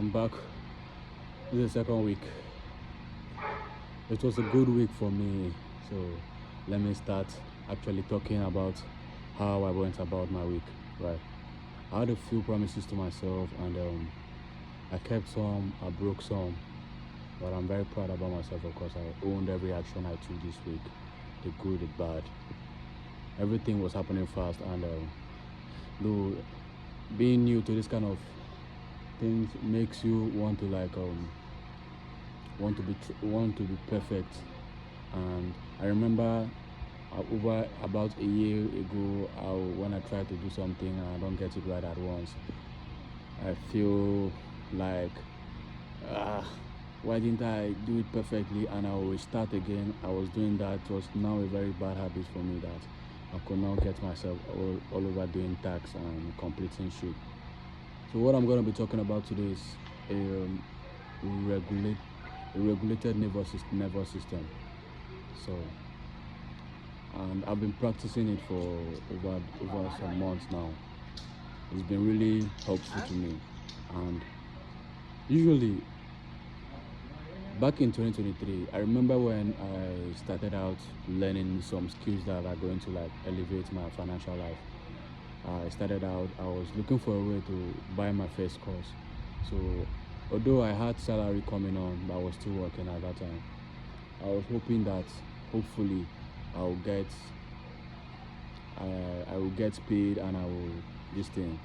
I'm back. This is the second week. It was a good week for me. So let me start actually talking about how I went about my week. Right. I had a few promises to myself, and I kept some, I broke some. But I'm very proud about myself. Of course, I owned every action I took this week, the good, the bad. Everything was happening fast, and though being new to this kind of things makes you want to want to be perfect. And I remember over about a year ago, when I tried to do something and I don't get it right at once, I feel like, ah, why didn't I do it perfectly? And I will start again. I was doing that. It was now a very bad habit for me that I could not get myself all over doing tasks and completing shit. So what I'm going to be talking about today is a regulate a regulated nervous system. So, and I've been practicing it for over some months now. It's been really helpful to me. And usually, back in 2023, I remember when I started out learning some skills that are going to elevate my financial life. I was looking for a way to buy my first course. So, although I had salary coming on, but I was still working at that time. I was hoping that hopefully I'll get I will get paid and I will this thing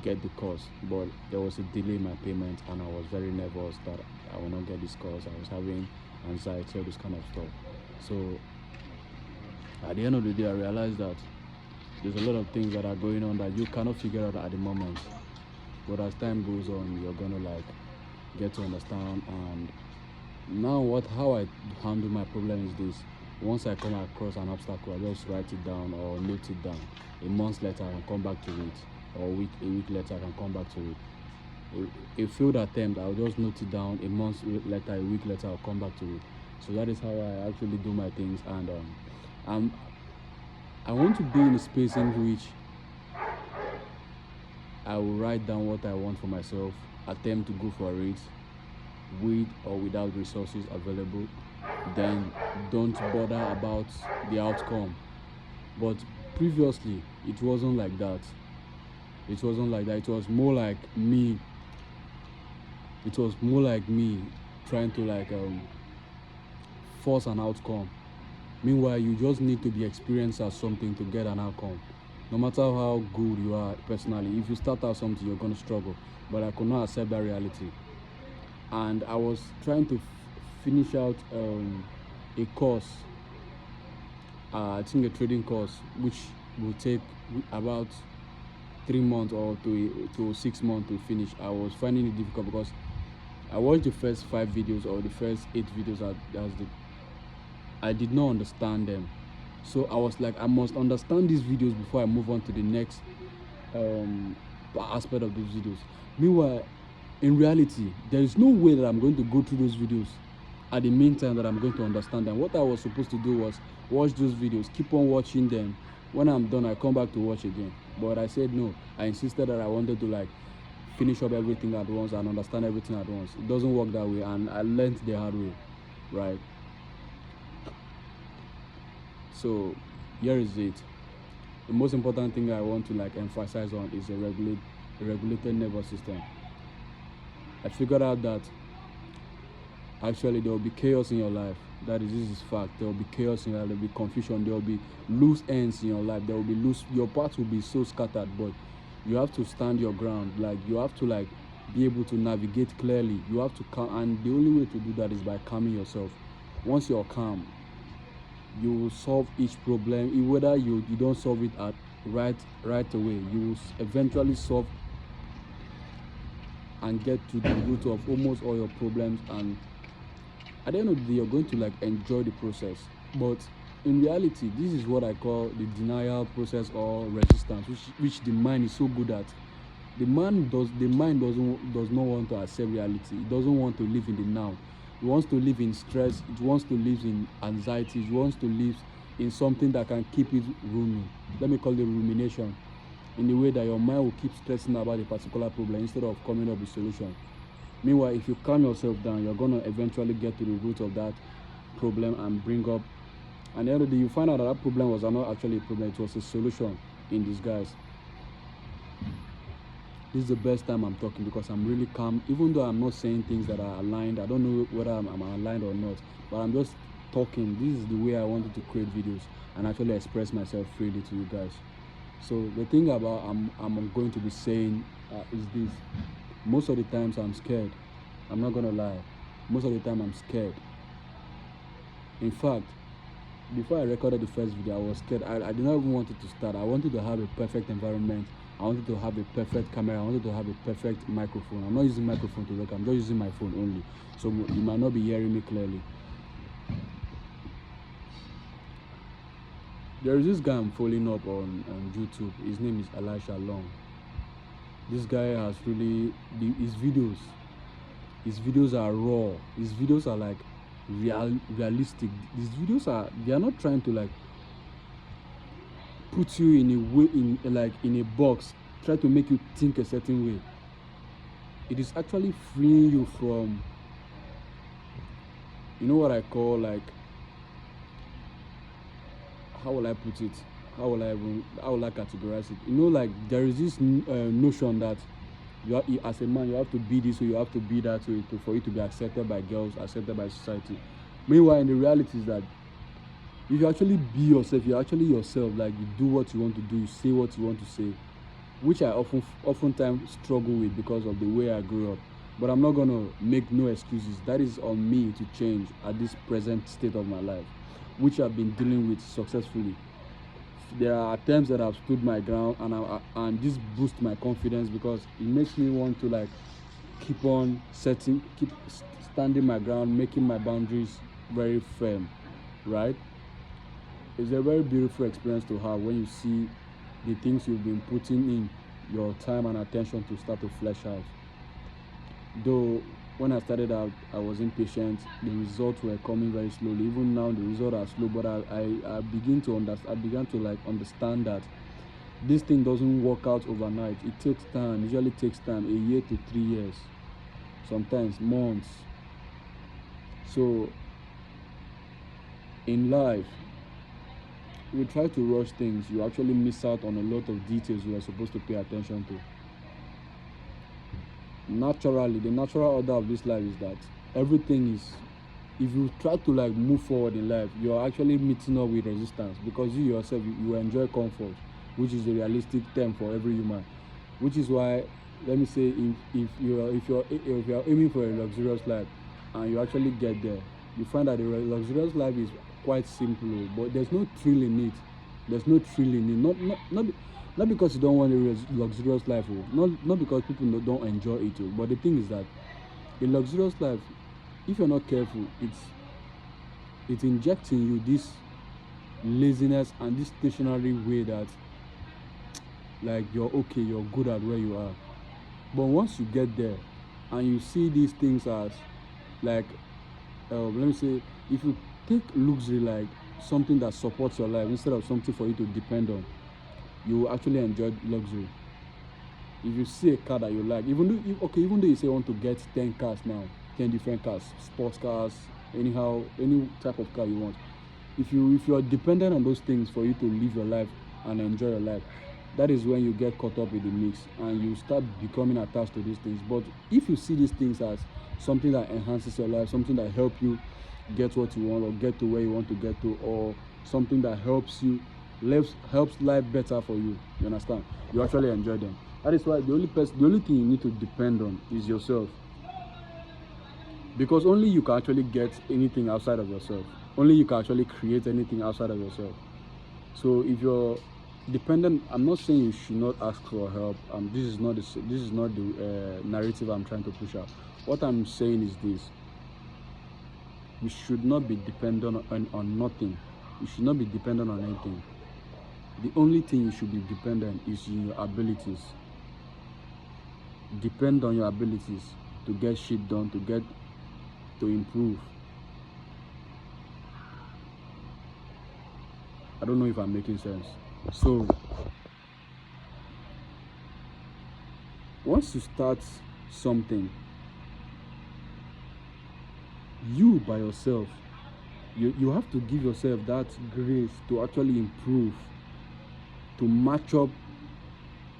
get the course. But there was a delay in my payment, and I was very nervous that I will not get this course. I was having anxiety, all this kind of stuff. So at the end of the day, I realized that there's a lot of things that are going on that you cannot figure out at the moment. But as time goes on, you're gonna get to understand. And now how I handle my problem is this: once I come across an obstacle, I just write it down or note it down. A month later I can come back to it, or a week later I can come back to it. A failed attempt, I'll just note it down. A month later, a week later, I'll come back to it. So that is how I actually do my things. And I'm I want to be in a space in which I will write down what I want for myself, attempt to go for it, with or without resources available. Then don't bother about the outcome. But previously, it wasn't like that. It wasn't like that. It was more like me. It was more like me trying to force an outcome. Meanwhile, you just need to be experienced at something to get an outcome. No matter how good you are personally, if you start out something, you're gonna struggle. But I could not accept that reality, and I was trying to finish out a course. I think a trading course, which will take about 3 months or to 6 months to finish. I was finding it difficult because I watched the first 5 videos or the first 8 videos. I did not understand them. So I was like, I must understand these videos before I move on to the next aspect of those videos. Meanwhile, in reality, there is no way that I'm going to go through those videos at the meantime that I'm going to understand them. What I was supposed to do was watch those videos, keep on watching them. When I'm done, I come back to watch again. But I said no. I insisted that I wanted to finish up everything at once and understand everything at once. It doesn't work that way, and I learned the hard way, right? So here is it. The most important thing I want to emphasize on is a regulated nervous system. I figured out that actually there will be chaos in your life. This is fact. There will be chaos in your life. There will be confusion. There will be loose ends in your life. There will be your path will be so scattered, but you have to stand your ground. You have to be able to navigate clearly. You have to calm, and the only way to do that is by calming yourself. Once you're calm, you will solve each problem. Whether you don't solve it at right away, you will eventually solve and get to the root of almost all your problems. And at the end of the day, you're going to enjoy the process. But in reality, this is what I call the denial process or resistance, which the mind is so good at. The mind does not want to accept reality. It doesn't want to live in the now. It wants to live in stress. It wants to live in anxiety. It wants to live in something that can keep it roaming. Let me call it rumination. in a way that your mind will keep stressing about a particular problem instead of coming up with solution. Meanwhile, if you calm yourself down, you're gonna eventually get to the root of that problem and bring up. And the end of the day, you find out that that problem was not actually a problem; it was a solution in disguise. This is the best time I'm talking because I'm really calm, even though I'm not saying things that are aligned. I don't know whether I'm aligned or not, but I'm just talking. This is the way I wanted to create videos and actually express myself freely to you guys. So the thing about I'm going to be saying is this: most of the times I'm scared. I'm not gonna lie. Most of the time I'm scared. In fact, before I recorded the first video, I was scared. I did not even want it to start. I wanted to have a perfect environment. I wanted to have a perfect camera. I wanted to have a perfect microphone. I'm not using microphone to record. I'm just using my phone only. So you might not be hearing me clearly. There is this guy I'm following up on YouTube. His name is Elisha Long. This guy has really his videos are raw. His videos are like realistic. These videos they are not trying to like put you in a way, in a box, try to make you think a certain way. It is actually freeing you from, you know what I call, like, how will I put it? How will I categorize it? You know, like, there is this notion that as a man, you have to be this way, you have to be that way for you to be accepted by girls, accepted by society. Meanwhile, in the reality is that if you actually be yourself, you're actually yourself, like, you do what you want to do, you say what you want to say, which I oftentimes struggle with because of the way I grew up. But I'm not gonna make no excuses. That is on me to change at this present state of my life, which I've been dealing with successfully. There are times that I've stood my ground, and this boosts my confidence because it makes me want to like keep standing my ground, making my boundaries very firm, right? It's a very beautiful experience to have when you see the things you've been putting in your time and attention to start to flesh out. Though when I started out, I was impatient. The results were coming very slowly. Even now, the results are slow. But I began to like understand that this thing doesn't work out overnight. It takes time. It usually takes time, a year to 3 years, sometimes months. So in life, you try to rush things, you actually miss out on a lot of details you are supposed to pay attention to. Naturally, the natural order of this life is that everything is, if you try to like move forward in life, you're actually meeting up with resistance because you yourself, you enjoy comfort, which is a realistic term for every human. Which is why, let me say, if you're aiming for a luxurious life and you actually get there, you find that the luxurious life is quite simple, but there's no thrill in it. There's no thrill in it. Not because you don't want a luxurious life, not because people don't enjoy it, but the thing is that a luxurious life, if you're not careful, it's injecting you this laziness and this stationary way that like you're okay, you're good at where you are. But once you get there and you see these things as like let me say, if you take luxury like something that supports your life instead of something for you to depend on, you will actually enjoy luxury. If you see a car that you like, even though you say you want to get 10 cars now, 10 different cars, sports cars, anyhow, any type of car you want, if you are dependent on those things for you to live your life and enjoy your life, that is when you get caught up with the mix and you start becoming attached to these things. But if you see these things as something that enhances your life, something that helps you get what you want or get to where you want to get to, or something that helps life better for you, you understand, you actually enjoy them. That is why the only thing you need to depend on is yourself, because only you can actually get anything outside of yourself. Only you can actually create anything outside of yourself. So if you're dependent, I'm not saying you should not ask for help. This is not the narrative I'm trying to push out. What I'm saying is this: you should not be dependent on nothing. You should not be dependent on anything. The only thing you should be dependent is in your abilities. Depend on your abilities to get shit done, to improve. I don't know if I'm making sense. So once you start something, you by yourself, you have to give yourself that grace to actually improve, to match up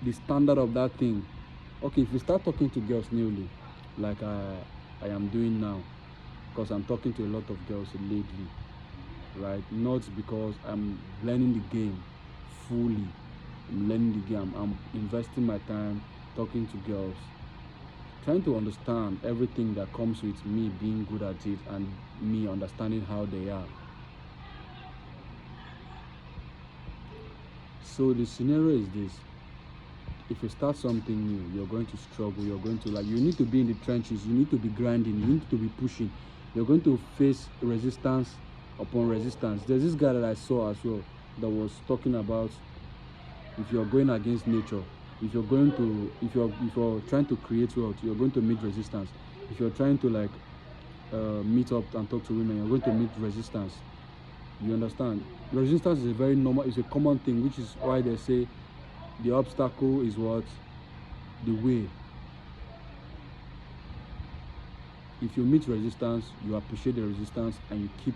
the standard of that thing. Okay, if you start talking to girls newly, like I am doing now, because I'm talking to a lot of girls lately, right? Not because I'm learning the game fully. I'm learning the game. I'm investing my time talking to girls, trying to understand everything that comes with me being good at it and me understanding how they are. So the scenario is this: if you start something new, you're going to struggle, you're going to, like, you need to be in the trenches, you need to be grinding, you need to be pushing, you're going to face resistance upon resistance. There's this guy that I saw as well that was talking about, if you're going against nature, if you're trying to create wealth, you're going to meet resistance. If you're trying to, like, meet up and talk to women, you're going to meet resistance. You understand? Resistance is a very normal, it's a common thing, which is why they say the obstacle is what? The way. If you meet resistance, you appreciate the resistance and you keep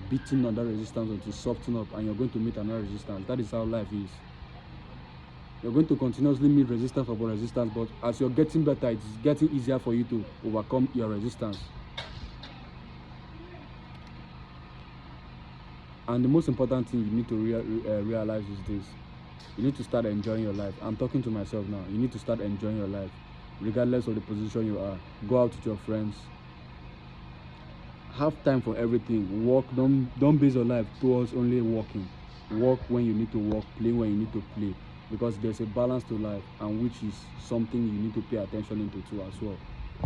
beating on that resistance until you soften up, and you're going to meet another resistance. That is how life is. You're going to continuously meet resistance upon resistance, but as you're getting better, it's getting easier for you to overcome your resistance. And the most important thing you need to realize is this: you need to start enjoying your life. I'm talking to myself now. You need to start enjoying your life, regardless of the position you are. Go out with your friends. Have time for everything. Work. Don't base your life towards only working. Work when you need to work. Play when you need to play. Because there's a balance to life, and which is something you need to pay attention into too as well.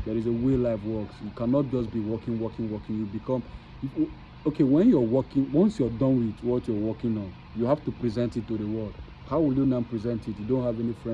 There is a way life works. You cannot just be working. You become, okay, when you're working, once you're done with what you're working on, you have to present it to the world. How will you now present it? You don't have any friends.